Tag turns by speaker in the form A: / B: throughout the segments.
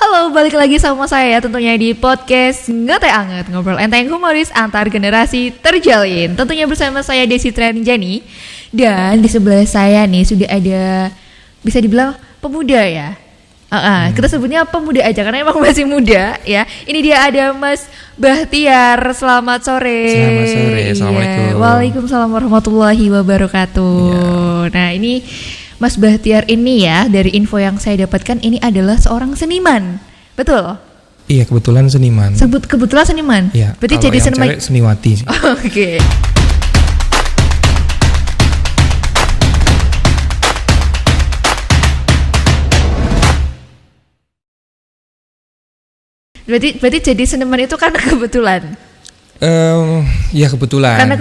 A: Halo, balik lagi sama saya tentunya di podcast Ngeteh Anget, ngobrol enteng humoris antar generasi terjalin. Tentunya bersama saya Desi Trianjani. Dan di sebelah saya nih sudah ada, bisa dibilang pemuda ya. Kita sebutnya pemuda aja karena emang masih muda ya. Ini dia ada Mas Bahtiar. Selamat sore.
B: Selamat sore. Assalamualaikum.
A: Ya, waalaikumsalam warahmatullahi wabarakatuh. Ya. Nah ini Mas Bahtiar ini ya, dari info yang saya dapatkan ini adalah seorang seniman. Betul?
B: Iya, kebetulan seniman.
A: Kebetulan seniman?
B: Iya.
A: Berarti
B: jadi seniman. Seniwati.
A: Oke. Berarti jadi seniman itu karena kebetulan?
B: Ya kebetulan.
A: Karena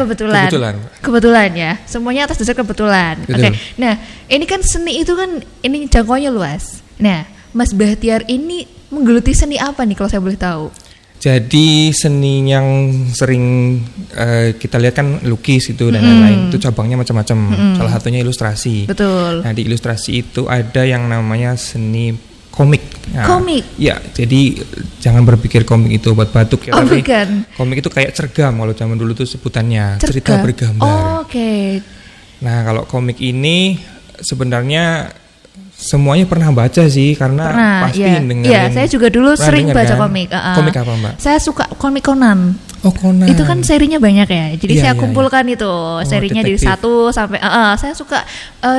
A: kebetulan ya. Semuanya atas dasar kebetulan. Oke. Nah, ini kan seni itu kan ini jangkauannya luas. Nah, Mas Bahtiar ini menggeluti seni apa nih kalau saya boleh tahu?
B: Jadi seni yang sering kita lihat kan lukis itu dan lain-lain. Itu cabangnya macam-macam. Salah satunya ilustrasi.
A: Betul.
B: Nah, di ilustrasi itu ada yang namanya seni komik. Nah,
A: komik?
B: Ya, jadi jangan berpikir komik itu obat batuk ya. Tapi
A: bukan.
B: Komik itu kayak cergam kalau zaman dulu tuh sebutannya. Cerita bergambar.
A: Oke.
B: Nah, kalau komik ini sebenarnya semuanya pernah baca sih karena pasti dengerin.
A: Iya, saya juga dulu sering baca
B: kan?
A: komik.
B: Komik apa, Mbak?
A: Saya suka komik Conan.
B: Oh, Conan.
A: Itu kan serinya banyak ya. Jadi saya kumpulkan itu serinya
B: detektif.
A: dari 1 sampai saya suka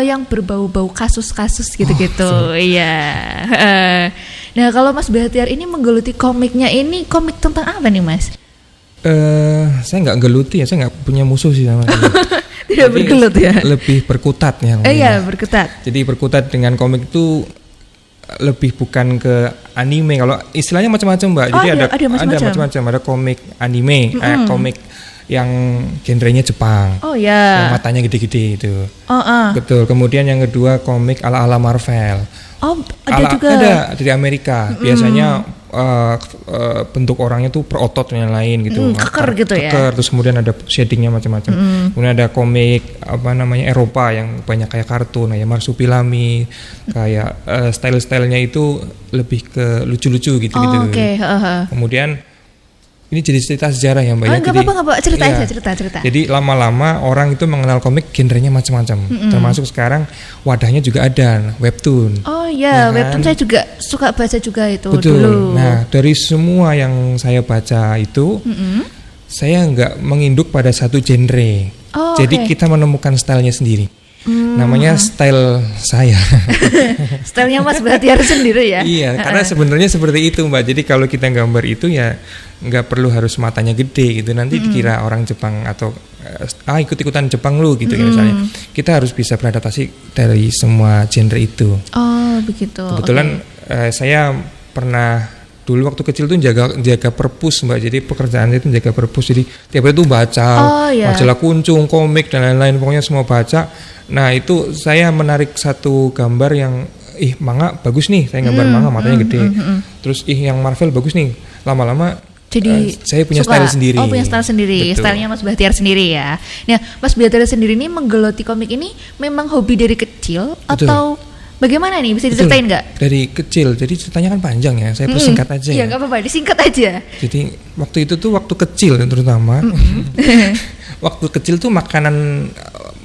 A: yang berbau-bau kasus-kasus gitu-gitu. Iya. Nah, kalau Mas Bahtiar ini menggeluti komiknya ini komik tentang apa nih, Mas?
B: Saya nggak geluti ya, saya nggak punya musuh sih sama dia.
A: Tidak bergelut ya?
B: Lebih berkutat ya.
A: Iya, berkutat.
B: Jadi berkutat dengan komik itu lebih bukan ke anime. Kalau istilahnya macam-macam, Mbak. Jadi ada macam-macam. Ada komik anime, komik yang genrenya Jepang.
A: Oh ya.
B: Yang matanya gede-gede itu. Betul. Kemudian yang kedua komik ala-ala Marvel.
A: Oh, ada juga.
B: Ada dari Amerika. Biasanya bentuk orangnya tuh berotot dan lain gitu.
A: Keker gitu ya.
B: Keker, terus kemudian ada shadingnya macam-macam. Kemudian ada komik Eropa yang banyak kayak kartun, kayak Marsupilami, kayak style-stylenya itu lebih ke lucu-lucu gitu.
A: Oke.
B: Kemudian ini jadi cerita sejarah ya, Mbak.
A: Enggak apa-apa, cerita.
B: Jadi lama-lama orang itu mengenal komik genrenya macam-macam. Termasuk sekarang wadahnya juga ada webtoon.
A: Oh iya, webtoon saya juga suka baca juga itu.
B: Betul.
A: Dulu.
B: Nah, dari semua yang saya baca itu, saya nggak menginduk pada satu genre. Jadi kita menemukan stylenya sendiri. Namanya style saya.
A: Stylenya Mas Bahtiar sendiri ya?
B: Iya, karena sebenarnya seperti itu, Mbak. Jadi kalau kita gambar itu ya nggak perlu harus matanya gede gitu. Nanti dikira orang Jepang atau ikut-ikutan Jepang lu gitu misalnya. Kita harus bisa beradaptasi dari semua genre itu.
A: Oh, begitu.
B: Kebetulan saya pernah dulu waktu kecil tuh jaga perpus, Mbak. Jadi pekerjaan itu jaga perpus. Jadi tiap hari tuh baca majalah kuncung, komik dan lain-lain, pokoknya semua baca. Nah, itu saya menarik satu gambar yang manga bagus nih, saya gambar manga matanya gede. Terus yang Marvel bagus nih. Lama-lama jadi saya punya style sendiri.
A: Oh, punya style sendiri.
B: Betul.
A: Stylenya Mas Bahtiar sendiri ya. Nah, Mas Bahtiar sendiri ini menggeluti komik ini memang hobi dari kecil. Betul. Atau bagaimana nih, bisa diceritain nggak?
B: Dari kecil, jadi ceritanya kan panjang ya, saya persingkat aja.
A: Iya, nggak apa-apa, disingkat aja.
B: Jadi waktu itu tuh waktu kecil terutama, waktu kecil tuh makanan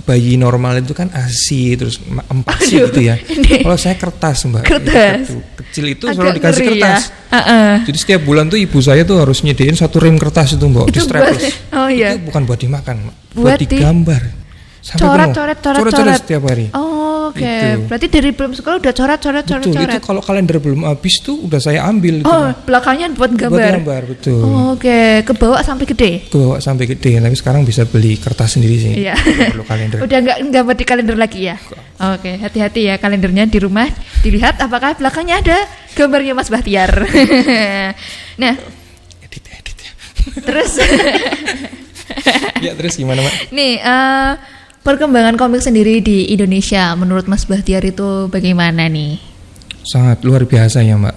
B: bayi normal itu kan ASI, terus empasi gitu ya. Kalau saya kertas, Mbak.
A: Kertas.
B: Kecil itu selalu dikasih kertas. Ya? Jadi setiap bulan tuh ibu saya tuh harus nyediain 1 rem kertas itu, Mbak, di strapless. Itu bukan buat dimakan, Mbak. Buat digambar.
A: Coret-coret
B: setiap hari.
A: Oke. Berarti dari belum sekolah udah coret.
B: Betul, itu kalau kalender belum habis tuh udah saya ambil.
A: Belakangnya buat gambar.
B: Buat gambar, betul.
A: Oke. Kebawa sampai gede?
B: Kebawa sampai gede, tapi sekarang bisa beli kertas sendiri sih.
A: Iya.
B: Perlu kalender.
A: Udah nggak gambar di kalender lagi ya? Oke, hati-hati ya kalendernya di rumah. Dilihat apakah belakangnya ada gambarnya Mas Bahtiar. Nah.
B: Edit ya.
A: Terus.
B: Ya, terus gimana, Mbak?
A: Nih, perkembangan komik sendiri di Indonesia menurut Mas Bahtiar itu bagaimana nih?
B: Sangat luar biasa ya, Mbak.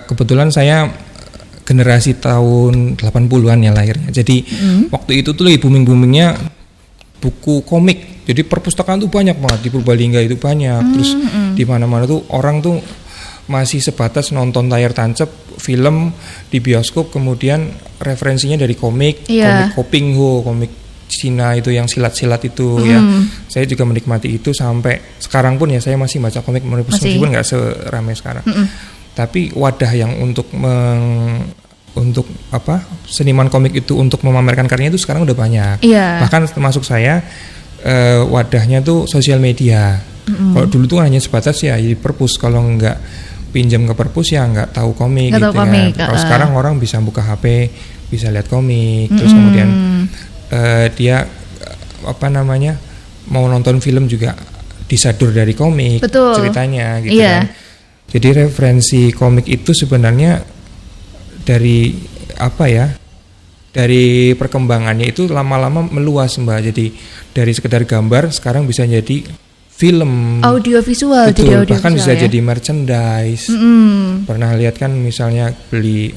B: Kebetulan saya generasi tahun 80-an ya lahirnya. Jadi waktu itu tuh lagi booming-boomingnya buku komik. Jadi perpustakaan tuh banyak banget, di Purbalingga itu banyak. Terus di mana-mana tuh orang tuh masih sebatas nonton layar tancap film di bioskop, kemudian referensinya dari komik, komik Kopingho, komik Cina itu yang silat-silat itu ya. Saya juga menikmati itu sampai sekarang pun ya, saya masih baca komik meskipun nggak seramai sekarang. Tapi wadah yang untuk seniman komik itu untuk memamerkan karyanya itu sekarang udah banyak. Bahkan termasuk saya wadahnya tuh sosial media. Kalau dulu tuh hanya sebatas ya di perpus, kalau nggak pinjam ke perpus ya nggak tahu komik gitu kan. Kalau sekarang orang bisa buka HP, bisa lihat komik, terus kemudian dia mau nonton film juga disadur dari komik. Betul. Ceritanya gitu kan. Jadi referensi komik itu sebenarnya dari dari perkembangannya itu lama-lama meluas Mbak. Jadi dari sekedar gambar sekarang bisa jadi film,
A: audiovisual,
B: betul, jadi bahkan bisa jadi merchandise. Pernah lihat kan misalnya beli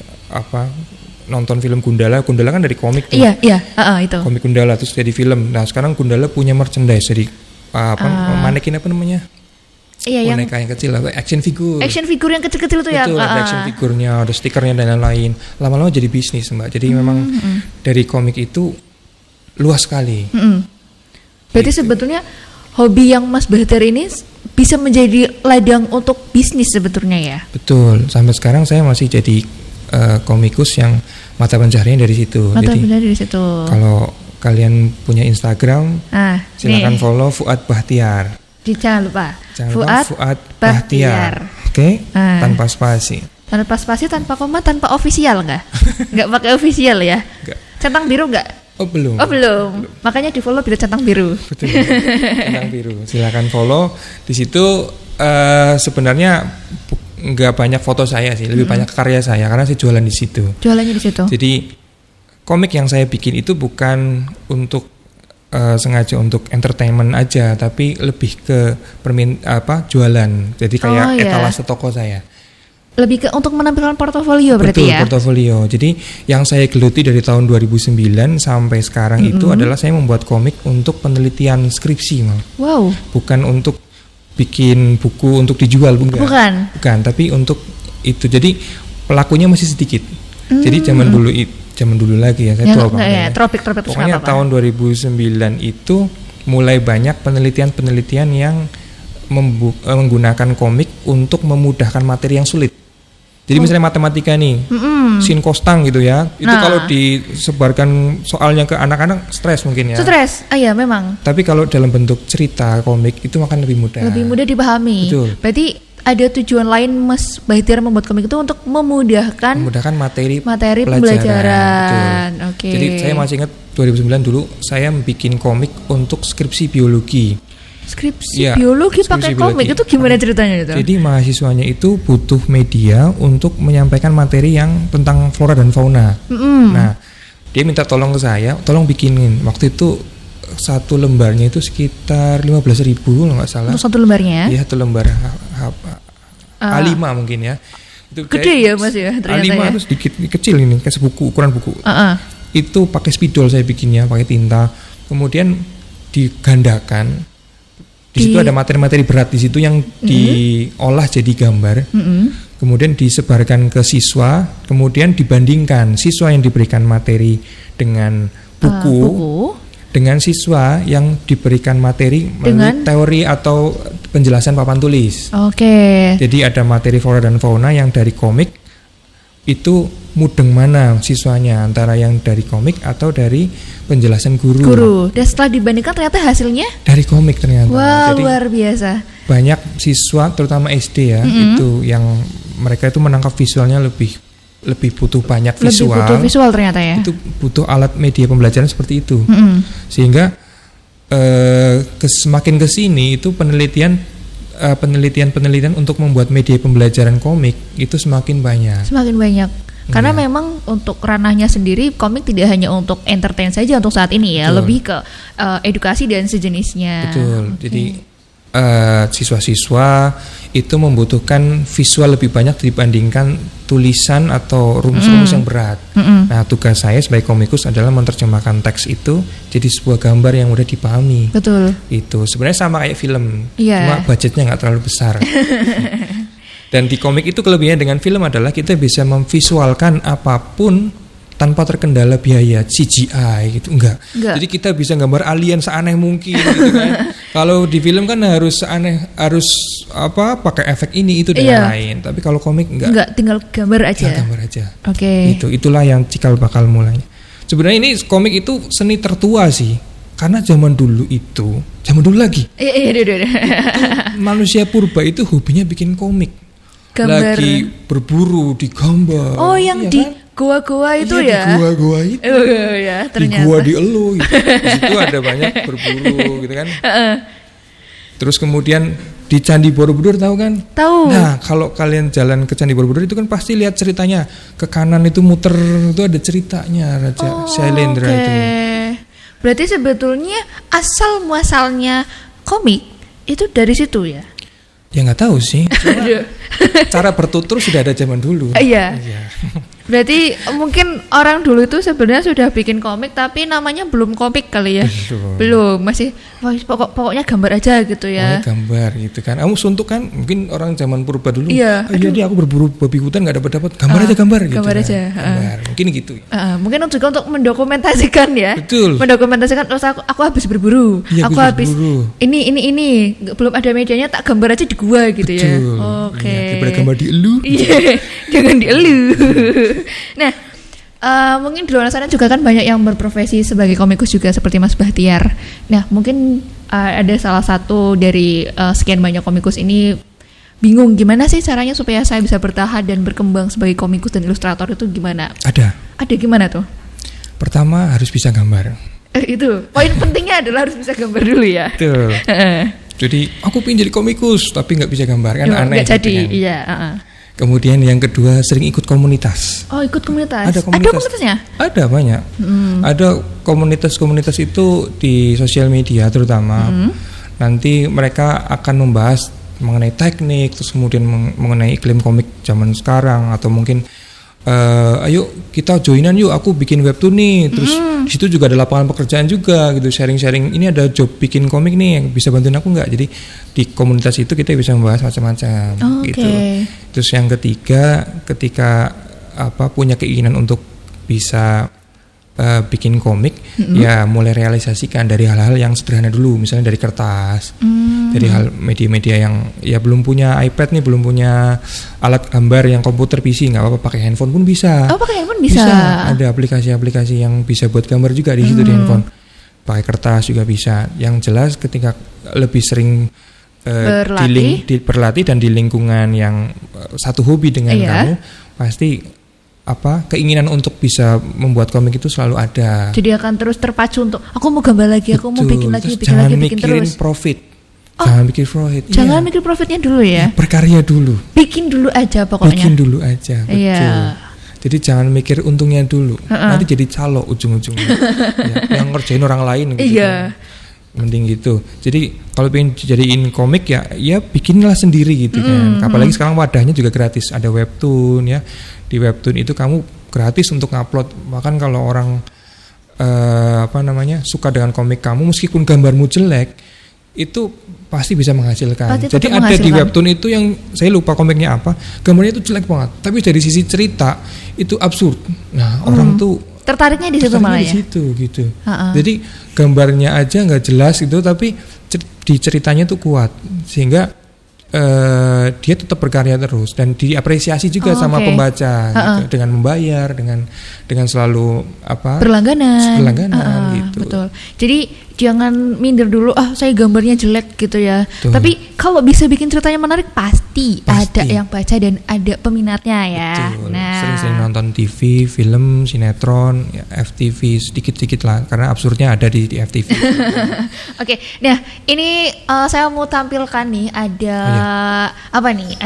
B: nonton film Gundala kan dari komik tuh. Itu. Komik Gundala terus jadi film. Nah, sekarang Gundala punya merchandise jadi manekin apa namanya? Boneka yang kecil action figure. Action figure yang kecil-kecil itu ya. Betul, ada action figurnya, ada stikernya dan lain-lain. Lama-lama jadi bisnis, Mbak. Jadi memang dari komik itu luas sekali.
A: Berarti sebetulnya hobi yang Mas Bahtiar ini bisa menjadi ladang untuk bisnis sebetulnya ya?
B: Betul, sampai sekarang saya masih jadi komikus yang mata pencaharian dari situ. Jadi kalau kalian punya Instagram, silakan follow Fuad Bahtiar.
A: Jangan lupa
B: Fuad Bahtiar. Oke, tanpa spasi.
A: Tanpa spasi, tanpa koma, tanpa official nggak? Nggak pakai official ya? Nggak. Centang biru nggak?
B: Oh belum.
A: Makanya di follow bila centang biru.
B: Betul. Centang biru. Silakan follow. Di situ sebenarnya nggak banyak foto saya sih, lebih banyak karya saya karena saya jualan di situ. Jualannya di situ. Jadi komik yang saya bikin itu bukan untuk sengaja untuk entertainment aja, tapi lebih ke jualan. Jadi kayak etalase toko saya.
A: Lebih ke untuk menampilkan portofolio berarti ya? Betul,
B: portofolio. Jadi yang saya geluti dari tahun 2009 sampai sekarang itu adalah saya membuat komik untuk penelitian skripsi.
A: Wow. Bukan
B: untuk bikin buku untuk dijual, bukan, tapi untuk itu. Jadi pelakunya masih sedikit. Jadi zaman dulu lagi ya, saya tua banget.
A: Tropik
B: pokoknya tahun 2009 itu mulai banyak penelitian yang menggunakan komik untuk memudahkan materi yang sulit. Jadi misalnya matematika nih, sin kostang gitu ya, itu kalau disebarkan soalnya ke anak-anak stres mungkin ya.
A: Stres, iya memang.
B: Tapi kalau dalam bentuk cerita komik itu akan lebih mudah.
A: Lebih mudah dipahami. Betul. Berarti ada tujuan lain Mas Bahtiar membuat komik itu untuk memudahkan materi pembelajaran. Oke.
B: Jadi saya masih ingat 2009 dulu saya bikin komik untuk skripsi biologi.
A: Biologi pakai komik itu gimana ceritanya itu?
B: Jadi mahasiswanya itu butuh media untuk menyampaikan materi yang tentang flora dan fauna. Nah, dia minta tolong ke saya, tolong bikinin. Waktu itu satu lembarnya itu sekitar 15.000 kalau nggak salah.
A: Untuk satu lembarnya?
B: Iya, satu lembar A5 mungkin ya. Itu
A: gede ya Mas ya ternyata.
B: A5 itu sedikit kecil ini, kayak sebuku, ukuran buku. Itu pakai spidol saya bikinnya, pakai tinta. Kemudian digandakan. Di situ ada materi-materi berat di situ yang diolah jadi gambar, kemudian disebarkan ke siswa, kemudian dibandingkan siswa yang diberikan materi dengan buku dengan siswa yang diberikan materi melalui teori atau penjelasan papan tulis. Jadi ada materi flora dan fauna yang dari komik itu mudeng mana siswanya, antara yang dari komik atau dari penjelasan guru.
A: Dan setelah dibandingkan ternyata hasilnya
B: dari komik ternyata.
A: Wow, jadi luar biasa.
B: Banyak siswa terutama SD ya, itu yang mereka itu menangkap visualnya lebih butuh banyak visual.
A: Lebih butuh visual ternyata ya.
B: Itu butuh alat media pembelajaran seperti itu. Sehingga semakin kesini itu penelitian untuk membuat media pembelajaran komik itu semakin banyak. Karena memang untuk ranahnya sendiri komik tidak hanya untuk entertain saja untuk saat ini ya, lebih ke edukasi dan sejenisnya. Betul. Jadi siswa-siswa itu membutuhkan visual lebih banyak dibandingkan tulisan atau rumus-rumus yang berat. Nah, tugas saya sebagai komikus adalah menerjemahkan teks itu jadi sebuah gambar yang mudah dipahami. Betul. Itu sebenarnya sama kayak film, cuma budgetnya nggak terlalu besar. Dan di komik itu kelebihannya dengan film adalah kita bisa memvisualkan apapun tanpa terkendala biaya CGI gitu, enggak. Jadi kita bisa gambar alien seaneh mungkin gitu kan. Kalau di film kan harus pakai efek ini itu dan lain. Tapi kalau komik enggak,
A: tinggal gambar aja. Oke.
B: Itulah yang cikal bakal mulanya. Sebenarnya ini komik itu seni tertua sih. Karena zaman dulu lagi. Manusia purba itu hobinya bikin komik.
A: Gambar.
B: Lagi berburu di gambar.
A: Oh, yang di goa-goa itu ya?
B: Di goa-goa itu.
A: Ya, ternyata.
B: Di goa di Elo gitu. Di situ ada banyak berburu gitu kan. Terus kemudian di Candi Borobudur tahu kan?
A: Tahu.
B: Nah, kalau kalian jalan ke Candi Borobudur itu kan pasti lihat ceritanya. Ke kanan itu muter itu ada ceritanya Raja Shailendra itu.
A: Berarti sebetulnya asal muasalnya komik itu dari situ ya?
B: Ya nggak tahu sih. Cara bertutur sudah ada zaman dulu.
A: Iya. Berarti mungkin orang dulu itu sebenarnya sudah bikin komik tapi namanya belum komik kali ya. Belum, masih pokoknya gambar aja gitu ya.
B: Gambar gitu kan. Kamu suntuk kan mungkin orang zaman purba dulu.
A: Iya.
B: Jadi aku berburu babi hutan nggak dapat. Gambar aja gitu.
A: Gambar aja.
B: Gambar. Mungkin gitu.
A: Mungkin juga untuk mendokumentasikan ya.
B: Betul.
A: Mendokumentasikan aku habis berburu.
B: Ya,
A: aku habis ini belum ada medianya tak gambar aja di gua gitu.
B: Betul.
A: Ya. Oke.
B: Daripada gambar di elu.
A: Iya. Jangan di elu. Nah, mungkin di luar sana juga kan banyak yang berprofesi sebagai komikus juga seperti Mas Bahtiar. Nah, mungkin ada salah satu dari sekian banyak komikus ini bingung gimana sih caranya supaya saya bisa bertahan dan berkembang sebagai komikus dan ilustrator itu gimana?
B: Ada
A: gimana tuh?
B: Pertama harus bisa gambar.
A: Itu poin pentingnya adalah harus bisa gambar dulu ya.
B: Betul. Jadi aku pengen jadi komikus tapi nggak bisa gambar kan aneh.
A: Nggak jadi,
B: kan?
A: Iya.
B: Kemudian yang kedua sering ikut komunitas.
A: Oh, ikut komunitas.
B: Ada
A: komunitasnya?
B: Ada banyak. Ada komunitas-komunitas itu di sosial media terutama. Nanti mereka akan membahas mengenai teknik, terus kemudian mengenai iklim komik zaman sekarang atau mungkin ayo kita joinan yuk, aku bikin webtoon nih. Terus di situ juga ada lapangan pekerjaan juga gitu, sharing-sharing. Ini ada job bikin komik nih, yang bisa bantuin aku nggak? Jadi di komunitas itu kita bisa membahas macam-macam gitu. Terus yang ketiga, ketika punya keinginan untuk bisa bikin komik, ya mulai realisasikan dari hal-hal yang sederhana dulu, misalnya dari kertas, dari hal media-media yang ya belum punya iPad nih, belum punya alat gambar yang komputer PC, nggak apa-apa, pakai handphone pun bisa.
A: Oh, pakai handphone bisa.
B: Ada aplikasi-aplikasi yang bisa buat gambar juga di situ di handphone. Pakai kertas juga bisa. Yang jelas ketika lebih sering berlatih dan di lingkungan yang satu hobi dengan kamu, pasti keinginan untuk bisa membuat komik itu selalu ada.
A: Jadi akan terus terpacu untuk aku mau gambar lagi, aku mau bikin lagi, bikin
B: jangan
A: lagi, bikin terus.
B: Profit. Jangan mikir profit.
A: Jangan mikir profitnya dulu ya.
B: Berkarya dulu.
A: Bikin dulu aja pokoknya.
B: Bikin dulu aja. Betul.
A: Iya.
B: Jadi jangan mikir untungnya dulu. Nanti jadi calo ujung-ujungnya. Yang ngerjain orang lain gitu. Iya. Mending gitu. Jadi kalau pengen jadiin komik ya bikinlah sendiri gitu kan. Apalagi sekarang wadahnya juga gratis. Ada webtoon ya. Di webtoon itu kamu gratis untuk ngupload. Bahkan kalau orang suka dengan komik kamu, meskipun gambarmu jelek, itu pasti bisa menghasilkan. Jadi ada di webtoon itu yang saya lupa komiknya apa, gambarnya itu jelek banget, tapi dari sisi cerita itu absurd. Nah, orang tuh
A: tertariknya di situ malah ya.
B: Di situ gitu. Jadi gambarnya aja nggak jelas gitu, tapi di ceritanya tuh kuat sehingga dia tetap berkarya terus dan diapresiasi juga sama pembaca gitu, dengan membayar, dengan selalu berlangganan gitu.
A: Betul. Jadi jangan minder dulu, saya gambarnya jelek gitu ya. Betul. Tapi kalau bisa bikin ceritanya menarik pasti ada yang baca dan ada peminatnya ya.
B: Betul. Nah, sering-sering nonton TV, film, sinetron, FTV sedikit-sedikit lah, karena absurdnya ada di FTV.
A: Oke, nah ini saya mau tampilkan nih ada apa nih?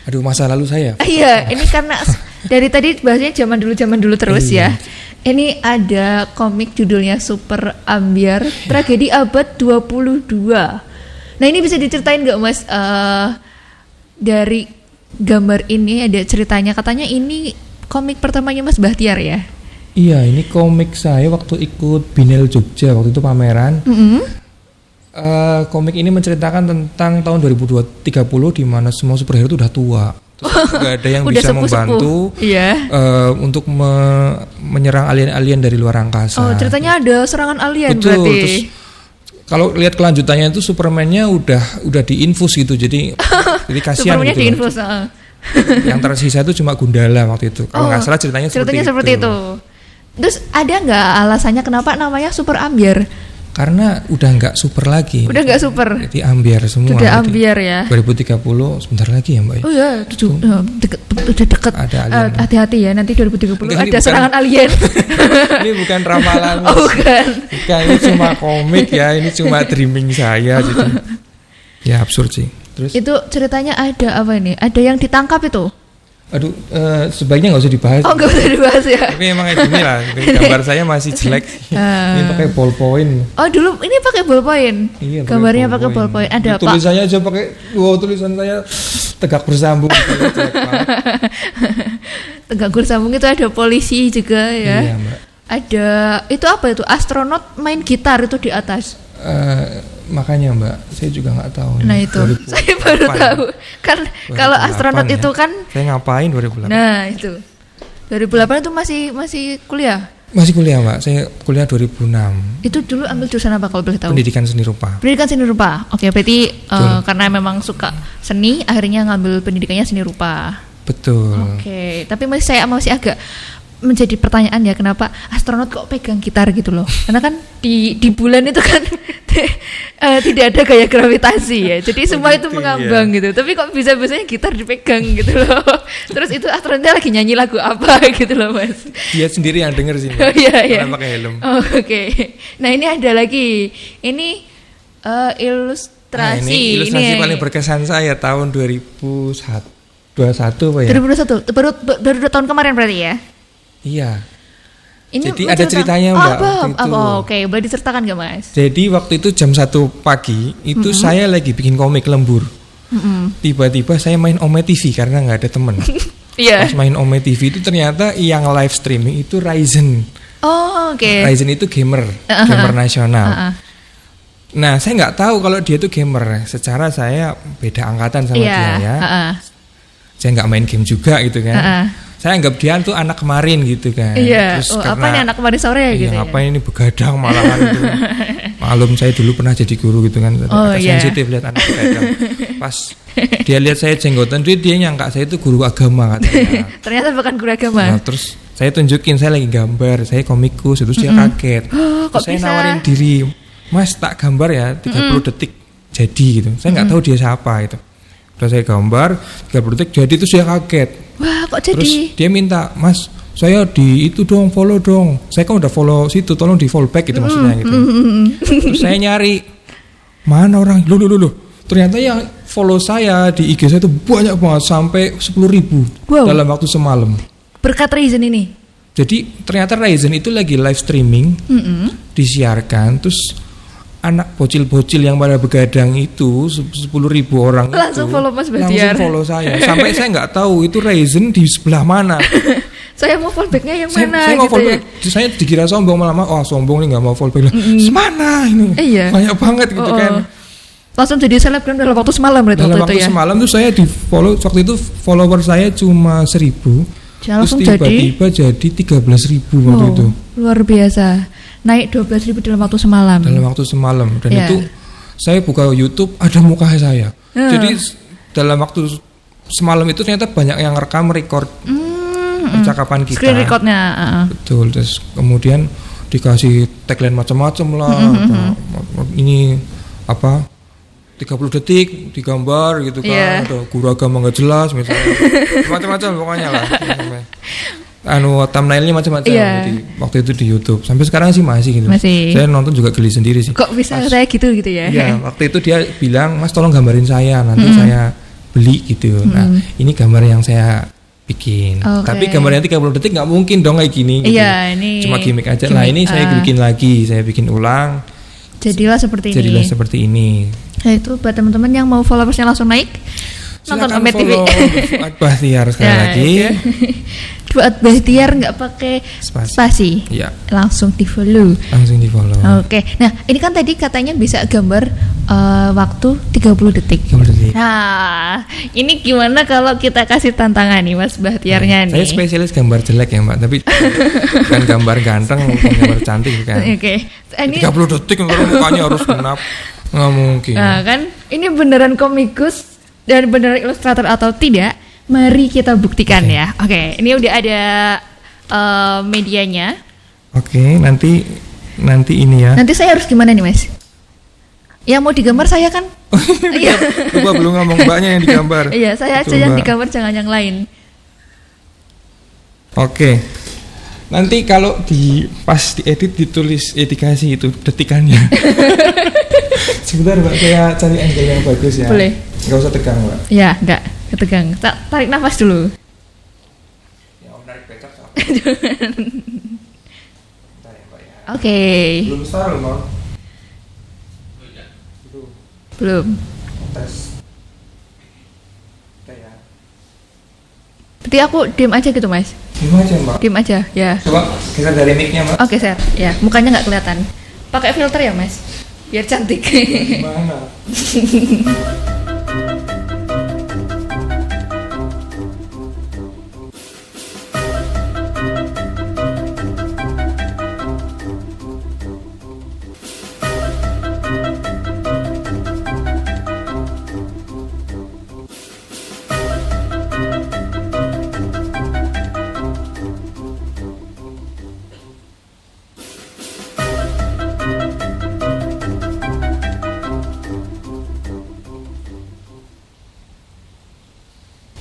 B: Aduh, masa lalu saya.
A: Iya, ini karena dari tadi bahasanya zaman dulu terus ya. Ini ada komik judulnya Super Ambyar, Tragedi Abad 22. Nah, ini bisa diceritain nggak Mas? Dari gambar ini ada ceritanya, katanya ini komik pertamanya Mas Bahtiar ya?
B: Iya, ini komik saya waktu ikut Binel Jogja, waktu itu pameran. Komik ini menceritakan tentang tahun 2030 di mana semua superhero itu udah tua. Terus nggak ada yang
A: Udah
B: bisa
A: sepuh-sepuh.
B: membantu untuk menyerang alien-alien dari luar angkasa.
A: Oh, ceritanya ada serangan alien
B: Betul.
A: berarti.
B: Terus kalau lihat kelanjutannya itu Superman-nya udah diinfus gitu, jadi kasihan
A: Superman-nya
B: gitu.
A: diinfus.
B: Yang tersisa itu cuma Gundala waktu itu. Kalau nggak salah ceritanya
A: seperti itu. Terus ada nggak alasannya kenapa namanya Super Ambyar?
B: Karena udah nggak super lagi.
A: Udah nggak super.
B: Jadi ambiar semua.
A: Udah ambiar ya.
B: 2030 sebentar lagi ya Mbak.
A: Oh ya, udah deket.
B: Ada alien.
A: Hati-hati ya, nanti 2030
B: Enggak,
A: ada serangan alien.
B: Ini bukan ramalan.
A: Oh, bukan.
B: Bukan, ini cuma komik ya. Ini cuma dreaming saya. Jadi ya absurd sih. Terus
A: itu ceritanya ada apa ini? Ada yang ditangkap itu?
B: Aduh, sebaiknya nggak usah dibahas.
A: Oh, nggak usah dibahas ya.
B: Tapi emang kayak gini lah. Gambar saya masih jelek. Ini pakai ballpoint.
A: Oh, dulu ini pakai ballpoint.
B: Iya,
A: gambarnya pakai ballpoint. Ada apa?
B: Tulisannya aja pakai. Wow, tulisan saya tegak bersambung.
A: Tegak bersambung itu ada polisi juga ya.
B: Iya, Mbak.
A: Ada itu apa itu? Astronot main gitar itu di atas.
B: Makanya Mbak, saya juga nggak tahu.
A: Nah itu, saya baru tahu. Kan kalau astronot
B: ya.
A: itu kan.
B: Saya ngapain 2008?
A: Nah itu, 2008 itu masih kuliah.
B: Masih kuliah Mbak, saya kuliah 2006.
A: Itu dulu ambil jurusan apa kalau boleh tahu?
B: Pendidikan seni rupa.
A: Pendidikan seni rupa. Oke, berarti karena memang suka seni, akhirnya ngambil pendidikannya seni rupa.
B: Betul.
A: Oke, tapi saya masih agak menjadi pertanyaan ya, kenapa astronot kok pegang gitar gitu loh? Karena kan di bulan itu kan tidak ada gaya gravitasi ya, jadi semua itu mengambang gitu. Tapi kok bisa-bisanya gitar dipegang gitu loh? Terus itu astronotnya lagi nyanyi lagu apa gitu loh Mas?
B: Dia sendiri yang denger sih Mbak.
A: Iya.
B: Karena pakai helm.
A: Oh, oke. Nah ini ada lagi. Ini ilustrasi.
B: Ini ilustrasi paling berkesan saya tahun 2021 Pak ya?
A: 2021. Baru 2 tahun kemarin berarti ya?
B: Iya.
A: Ini
B: jadi ada ceritanya Mbak.
A: Oke, boleh diceritakan gak Mas?
B: Jadi waktu itu jam 1 pagi itu saya lagi bikin komik lembur. Tiba-tiba saya main Ome TV karena nggak ada temen.
A: Iya.
B: Pas main Ome TV itu ternyata yang live streaming itu Ryzen.
A: Oh, oke.
B: Ryzen itu gamer nasional. Nah saya nggak tahu kalau dia itu gamer. Secara saya beda angkatan sama dia ya. Saya nggak main game juga gitu kan. Saya anggap dia tuh anak kemarin gitu kan.
A: Iya. Terus apa nih anak kemarin sore ya gitu.
B: Ngapain ini begadang malahan gitu. Maklum saya dulu pernah jadi guru gitu kan. Sensitif lihat anak begadang. Pas dia lihat saya jenggotan, dia nyangka saya itu guru agama katanya.
A: Ternyata bukan guru agama.
B: Nah, terus saya tunjukin saya lagi gambar, saya komikus, terus dia kaget. Terus saya nawarin diri, Mas tak gambar ya 30 detik jadi gitu. Saya nggak tahu dia siapa itu. Terus saya gambar 30 detik jadi, itu dia kaget.
A: Wah, kok jadi?
B: Terus dia minta, Mas saya di itu dong, follow dong. Saya kan udah follow situ, tolong di follow back gitu maksudnya gitu. Terus saya nyari mana orang, loh. Ternyata yang follow saya di IG saya itu banyak banget sampai 10.000 dalam waktu semalam.
A: Berkat Ryzen ini.
B: Jadi ternyata Ryzen itu lagi live streaming, disiarkan, terus anak bocil-bocil yang pada begadang itu 10.000 orang
A: langsung
B: itu,
A: follow Mas Batiar.
B: langsung follow saya. Sampai saya nggak tahu itu Ryzen di sebelah mana.
A: Saya mau fallbacknya yang mana
B: saya
A: gitu
B: mau fallback.
A: ya.
B: Saya dikira sombong malah, sombong nih nggak mau fallback. Semana ini banyak banget gitu kan.
A: Langsung jadi selebgram dalam waktu semalam berarti.
B: Dalam waktu semalam tuh saya di follow, waktu itu follower saya cuma 1.000. Terus tiba-tiba jadi 13.000 waktu itu.
A: Luar biasa. Naik 12.000 dalam waktu semalam.
B: Dalam waktu semalam. Dan itu saya buka YouTube ada muka saya. Jadi dalam waktu semalam itu ternyata banyak yang record percakapan kita.
A: Screen recordnya.
B: Betul. Terus kemudian dikasih tagline macam-macam lah. Ini apa? 30 detik digambar gitu kan, atau guru agama nggak jelas misalnya, macam-macam pokoknya lah. Thumbnailnya macam-macam waktu itu di YouTube. Sampai sekarang sih masih gitu. Saya nonton juga geli sendiri sih.
A: Kok bisa saya gitu ya?
B: Iya, waktu itu dia bilang, Mas tolong gambarin saya, nanti saya beli gitu. Nah, ini gambar yang saya bikin. Tapi gambarnya 30 detik nggak mungkin dong kayak gini. Gitu.
A: Iya, ini
B: cuma gimmick aja. Nah ini saya bikin lagi, saya bikin ulang.
A: Jadilah seperti ini. Nah itu buat teman-teman yang mau followersnya langsung naik, nonton Ome TV.
B: Fuad Bahtiar sekali lagi.
A: Fuad Bahtiar nggak pakai spasi.
B: Iya.
A: Langsung di follow. Oke. Nah, ini kan tadi katanya bisa gambar waktu 30 detik.
B: 30 detik.
A: Nah, ini gimana kalau kita kasih tantangan nih Mas Bahtiarnya nih?
B: Saya spesialis gambar jelek ya Mbak, tapi bukan gambar ganteng, bukan gambar cantik kan.
A: Oke. Ini
B: 30 detik mukanya harus genap. Nggak mungkin.
A: Nah, kan ini beneran komikus dan beneran ilustrator atau tidak? Mari kita buktikan ya. Oke, ini udah ada medianya.
B: Oke, nanti ini ya.
A: Nanti saya harus gimana nih Mas? Yang mau digambar saya kan? Iya.
B: Lupa belum ngomong Mbaknya yang digambar.
A: Iya, saya aja yang digambar, jangan yang lain.
B: Oke. Nanti kalau pas diedit ditulis dikasih itu detikannya. Sebentar Mbak, saya cari angle yang bagus ya.
A: Boleh.
B: Nggak usah tegang Mbak.
A: Ya, enggak ketegang. Tarik nafas dulu.
B: Ya, Om narik becak soal.
A: Oke.
B: Belum start loh, Bang.
A: Belum.
B: Tes. Oke ya.
A: Berarti aku diam aja gitu Mas?
B: Diam aja Mbak.
A: Diam aja, ya.
B: Coba geser dari mic-nya Mbak.
A: Oke, Sir. Ya, mukanya nggak kelihatan. Pakai filter ya Mas? Biar cantik.
B: Gimana?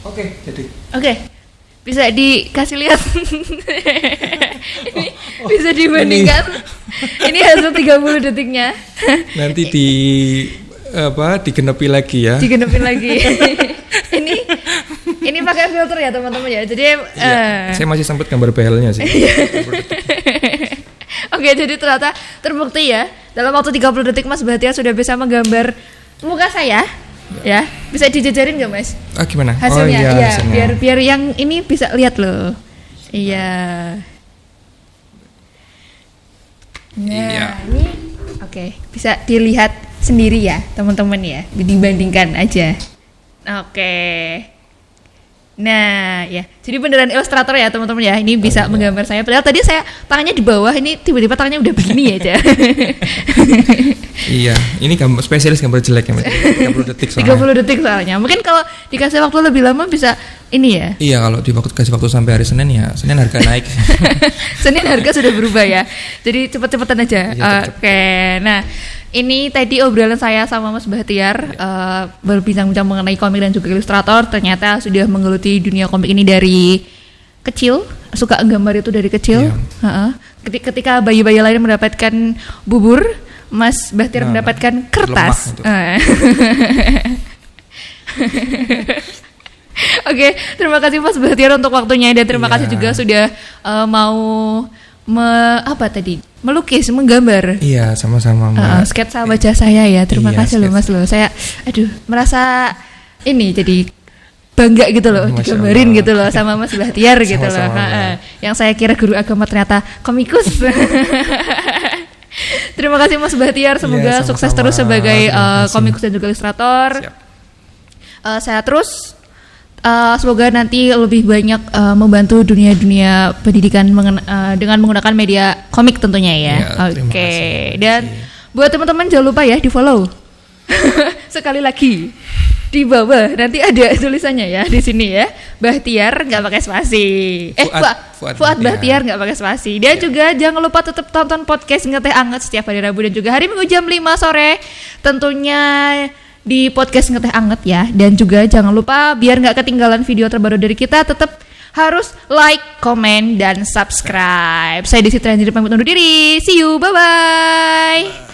B: Oke, jadi.
A: Oke. Bisa dikasih lihat. Ini bisa dibandingkan. Ini hasil 30 detiknya.
B: Nanti digenepi lagi ya.
A: Digenepi lagi. ini pakai filter ya teman-teman ya. Jadi
B: saya masih sempat gambar BL-nya sih.
A: Oke, jadi ternyata terbukti ya. Dalam waktu 30 detik Mas Bahtiar sudah bisa menggambar muka saya. Ya, bisa dijajarin nggak Mas?
B: Gimana?
A: Hasilnya,
B: iya,
A: iya,
B: hasilnya.
A: biar yang ini bisa lihat loh. Iya. Nah,
B: Iya.
A: ini oke, bisa dilihat sendiri ya teman-teman ya, dibandingkan aja. Oke. Nah, ya. Jadi beneran ilustrator ya teman-teman ya. Ini bisa menggambar saya. Padahal tadi saya tangannya di bawah, ini tiba-tiba tangannya udah begini aja.
B: Iya, ini spesialis gambar jelek ya, 30 detik soalnya.
A: 30 detik soalnya. Mungkin kalau dikasih waktu lebih lama bisa ini ya.
B: Iya, kalau dikasih waktu sampai hari Senin ya, Senin harga naik.
A: Senin harga sudah berubah ya. Jadi cepet-cepetan aja.
B: Iya,
A: Oke. Nah, ini tadi obrolan saya sama Mas Bahtiar berbincang-bincang mengenai komik dan juga ilustrator. Ternyata sudah menggeluti dunia komik ini dari kecil, suka gambar itu dari kecil.
B: Iya.
A: Ketika bayi-bayi lain mendapatkan bubur, Mas Bahtiar mendapatkan kertas. Oke, terima kasih Mas Bahtiar untuk waktunya dan terima kasih juga sudah mau melukis, menggambar.
B: Iya, sama-sama Mbak.
A: Sketsa wajah saya ya. Terima kasih loh Mas loh. Saya merasa ini jadi bangga gitu loh, digambarin gitu loh sama Mas Bahtiar gitu loh. Yang saya kira guru agama ternyata komikus. Terima kasih Mas Bahtiar, semoga sukses terus sebagai komikus dan juga ilustrator. Saya terus semoga nanti lebih banyak membantu dunia pendidikan dengan menggunakan media komik tentunya ya. Oke. Dan buat teman-teman jangan lupa ya di-follow. Sekali lagi di bawah nanti ada tulisannya ya di sini ya. Bahtiar nggak pakai spasi. Fuad Bahtiar nggak pakai spasi. Dan juga jangan lupa tetap tonton podcast Ngeteh Anget setiap hari Rabu dan juga hari Minggu jam 5 sore. Tentunya di podcast Ngeteh Anget ya. Dan juga jangan lupa biar nggak ketinggalan video terbaru dari kita, tetap harus like, komen, dan subscribe. Saya Desi Trendy pamit undur diri. See you, bye-bye.